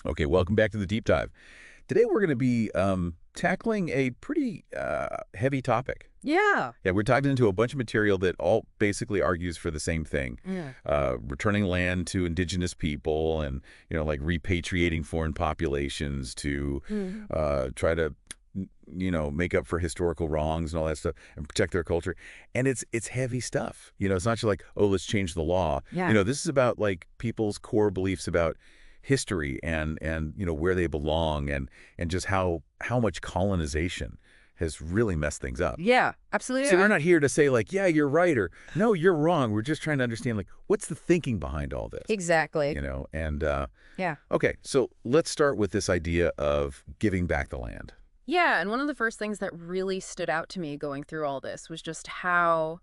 Okay, welcome back to the deep dive. Today we're going to be tackling a pretty heavy topic. Yeah. Yeah, we're diving into a bunch of material that all basically argues for the same thing. Yeah. Returning land to indigenous people and, like repatriating foreign populations to Mhm. try to, make up for historical wrongs and all that stuff and protect their culture. And it's heavy stuff. It's not just like, oh, let's change the law. Yeah. This is about like people's core beliefs about history and where they belong and just how much colonization has really messed things up. Yeah, absolutely. So we're not here to say like, yeah, you're right or no, you're wrong. We're just trying to understand like what's the thinking behind all this. Exactly. And Yeah. okay, so let's start with this idea of giving back the land. Yeah, and one of the first things that really stood out to me going through all this was just how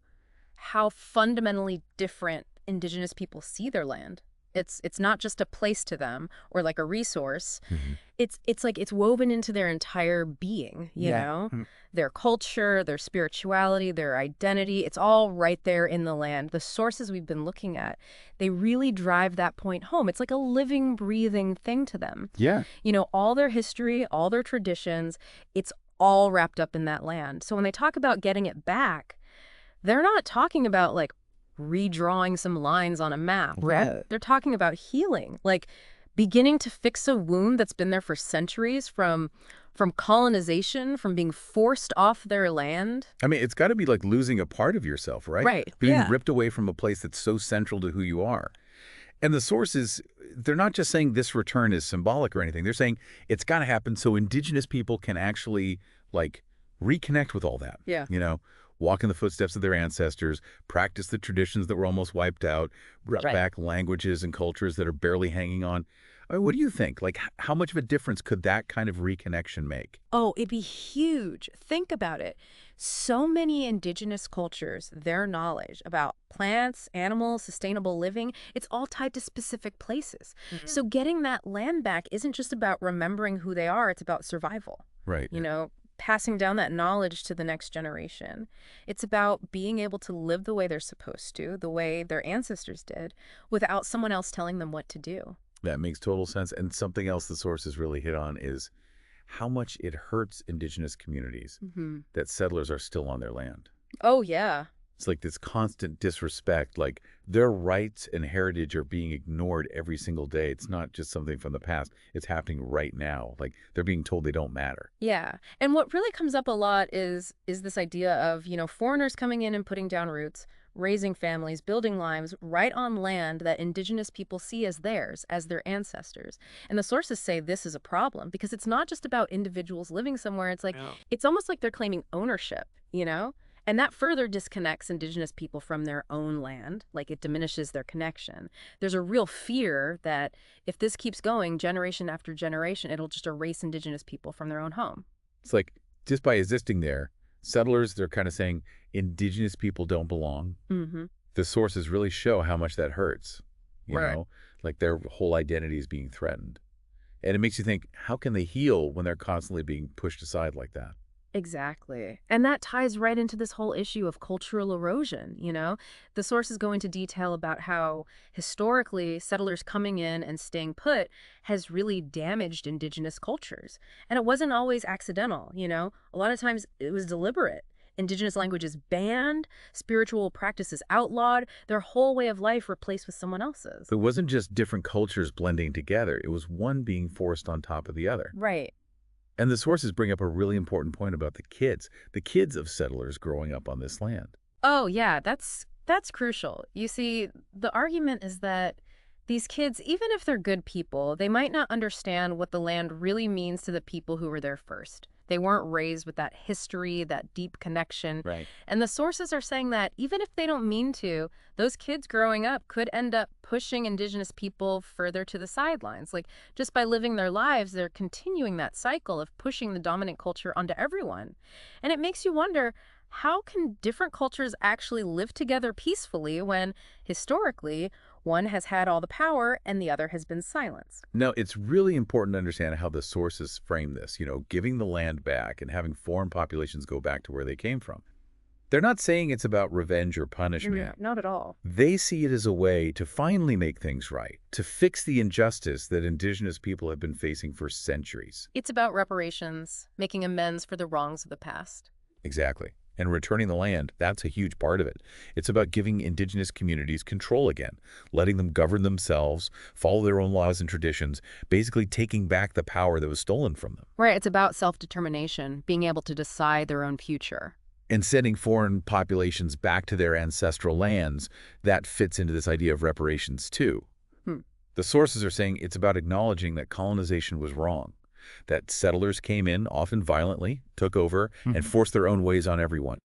fundamentally different indigenous people see their land. It's not just a place to them or like a resource. Mhm. It's like it's woven into their entire being, Yeah. Their culture, their spirituality, their identity. It's all right there in the land. The sources we've been looking at, they really drive that point home. It's like a living, breathing thing to them. Yeah. All their history, all their traditions, it's all wrapped up in that land. So when they talk about getting it back, they're not talking about like redrawing some lines on a map. Right. They're talking about healing, like beginning to fix a wound that's been there for centuries from colonization, from being forced off their land. I mean, it's got to be like losing a part of yourself, right? Right. Being Yeah. ripped away from a place that's so central to who you are. And the sources, they're not just saying this return is symbolic or anything. They're saying it's got to happen so indigenous people can actually, like, reconnect with all that. Yeah. Walk in the footsteps of their ancestors, practice the traditions that were almost wiped out, bring Right. back languages and cultures that are barely hanging on. I mean, what do you think? Like, how much of a difference could that kind of reconnection make? Oh, it'd be huge. Think about it. So many indigenous cultures, their knowledge about plants, animals, sustainable living, it's all tied to specific places. So getting that land back isn't just about remembering who they are, it's about survival. Right. Passing down that knowledge to the next generation. It's about being able to live the way they're supposed to, the way their ancestors did, without someone else telling them what to do. That makes total sense. And something else the sources really hit on is how much it hurts indigenous communities that settlers are still on their land. Oh, yeah. It's like this constant disrespect, like their rights and heritage are being ignored every single day. It's not just something from the past. It's happening right now. Like they're being told they don't matter. Yeah. And what really comes up a lot is this idea of, foreigners coming in and putting down roots, raising families, building lives right on land that indigenous people see as theirs, as their ancestors. And the sources say this is a problem because it's not just about individuals living somewhere. It's like, it's almost like they're claiming ownership. And that further disconnects indigenous people from their own land, like it diminishes their connection. There's a real fear that if this keeps going generation after generation, it'll just erase indigenous people from their own home. It's like just by existing there, settlers, they're kind of saying indigenous people don't belong. Mm-hmm. The sources really show how much that hurts, Right. like their whole identity is being threatened. And it makes you think, how can they heal when they're constantly being pushed aside like that? Exactly. And that ties right into this whole issue of cultural erosion. The sources go into detail about how historically settlers coming in and staying put has really damaged indigenous cultures. And it wasn't always accidental. A lot of times it was deliberate. Indigenous languages banned, spiritual practices outlawed, their whole way of life replaced with someone else's. It wasn't just different cultures blending together. It was one being forced on top of the other. Right. And the sources bring up a really important point about the kids of settlers growing up on this land. Oh, yeah, that's crucial. You see, the argument is that these kids, even if they're good people, they might not understand what the land really means to the people who were there first. They weren't raised with that history, that deep connection. Right. And the sources are saying that even if they don't mean to, those kids growing up could end up pushing indigenous people further to the sidelines. Like, just by living their lives, they're continuing that cycle of pushing the dominant culture onto everyone. And it makes you wonder, how can different cultures actually live together peacefully when, historically, one has had all the power and the other has been silenced? Now, it's really important to understand how the sources frame this, giving the land back and having foreign populations go back to where they came from. They're not saying it's about revenge or punishment. Not at all. They see it as a way to finally make things right, to fix the injustice that indigenous people have been facing for centuries. It's about reparations, making amends for the wrongs of the past. Exactly. And returning the land, that's a huge part of it. It's about giving indigenous communities control again, letting them govern themselves, follow their own laws and traditions, basically taking back the power that was stolen from them. Right, it's about self-determination, being able to decide their own future. And sending foreign populations back to their ancestral lands, that fits into this idea of reparations too. Hmm. The sources are saying it's about acknowledging that colonization was wrong, that settlers came in, often violently, took over, and forced their own ways on everyone.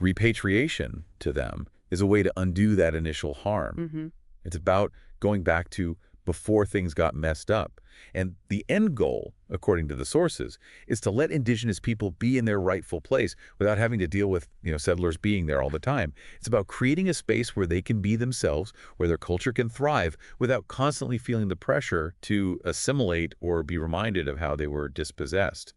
Repatriation, to them, is a way to undo that initial harm. It's about going back to before things got messed up. And the end goal, according to the sources, is to let indigenous people be in their rightful place without having to deal with, settlers being there all the time. It's about creating a space where they can be themselves, where their culture can thrive without constantly feeling the pressure to assimilate or be reminded of how they were dispossessed.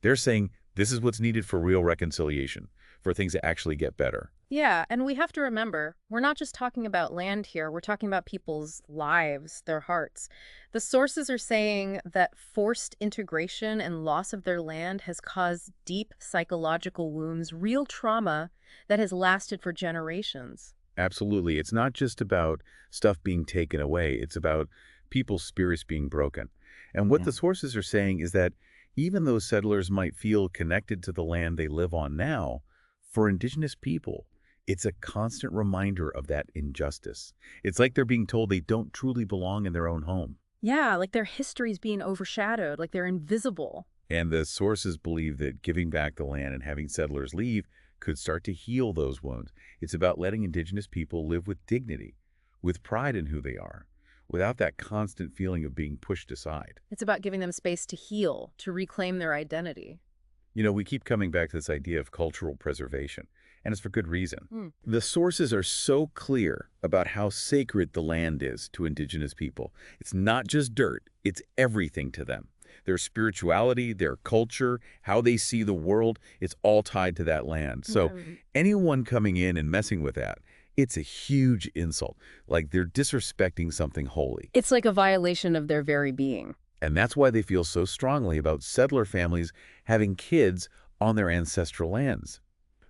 They're saying this is what's needed for real reconciliation, for things to actually get better. Yeah, and we have to remember, we're not just talking about land here, we're talking about people's lives, their hearts. The sources are saying that forced integration and loss of their land has caused deep psychological wounds, real trauma that has lasted for generations. Absolutely. It's not just about stuff being taken away. It's about people's spirits being broken. And what the sources are saying is that even though settlers might feel connected to the land they live on now, for indigenous people, it's a constant reminder of that injustice. It's like they're being told they don't truly belong in their own home. Yeah, like their history's being overshadowed, like they're invisible. And the sources believe that giving back the land and having settlers leave could start to heal those wounds. It's about letting indigenous people live with dignity, with pride in who they are, without that constant feeling of being pushed aside. It's about giving them space to heal, to reclaim their identity. We keep coming back to this idea of cultural preservation, and it's for good reason. The sources are so clear about how sacred the land is to indigenous people. It's not just dirt, it's everything to them. Their spirituality, their culture, how they see the world, it's all tied to that land. So anyone coming in and messing with that, it's a huge insult. Like they're disrespecting something holy. It's like a violation of their very being. And that's why they feel so strongly about settler families having kids on their ancestral lands.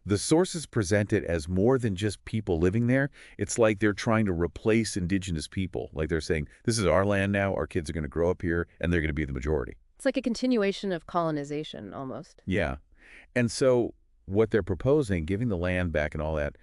The sources present it as more than just people living there. It's like they're trying to replace indigenous people. Like they're saying, this is our land now, our kids are going to grow up here, and they're going to be the majority. It's like a continuation of colonization, almost. Yeah. And so what they're proposing, giving the land back and all that,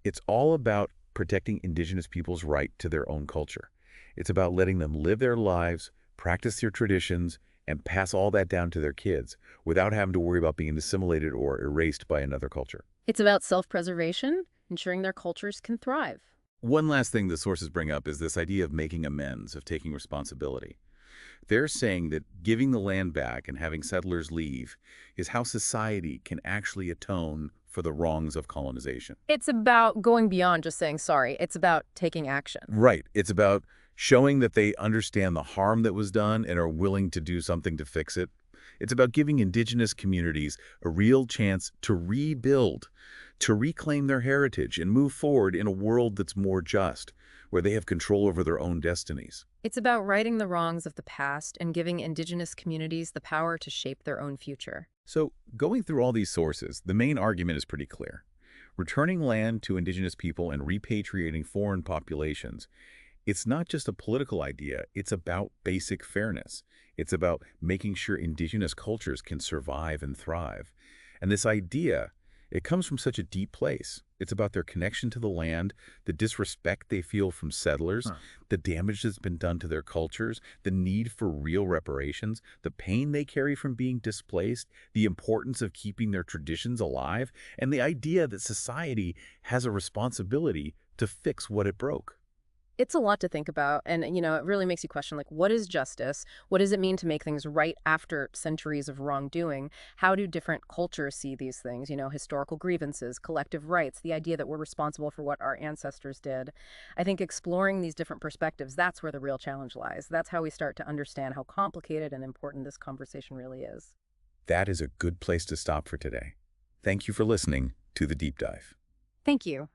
it's all about protecting indigenous people's right to their own culture. It's about letting them live their lives, practice their traditions, and pass all that down to their kids without having to worry about being assimilated or erased by another culture. It's about self-preservation, ensuring their cultures can thrive. One last thing the sources bring up is this idea of making amends, of taking responsibility. They're saying that giving the land back and having settlers leave is how society can actually atone for the wrongs of colonization. It's about going beyond just saying sorry. It's about taking action. Right. It's about showing that they understand the harm that was done and are willing to do something to fix it. It's about giving indigenous communities a real chance to rebuild, to reclaim their heritage and move forward in a world that's more just, where they have control over their own destinies. It's about righting the wrongs of the past and giving indigenous communities the power to shape their own future. So, going through all these sources, the main argument is pretty clear. Returning land to indigenous people and repatriating foreign populations, it's not just a political idea, it's about basic fairness. It's about making sure indigenous cultures can survive and thrive. And this idea, it comes from such a deep place. It's about their connection to the land, the disrespect they feel from settlers, the damage that's been done to their cultures, the need for real reparations, the pain they carry from being displaced, the importance of keeping their traditions alive, and the idea that society has a responsibility to fix what it broke. It's a lot to think about, and it really makes you question, like, what is justice? What does it mean to make things right after centuries of wrongdoing? How do different cultures see these things? Historical grievances, collective rights, the idea that we're responsible for what our ancestors did. I think exploring these different perspectives, that's where the real challenge lies. That's how we start to understand how complicated and important this conversation really is. That is a good place to stop for today. Thank you for listening to The Deep Dive. Thank you.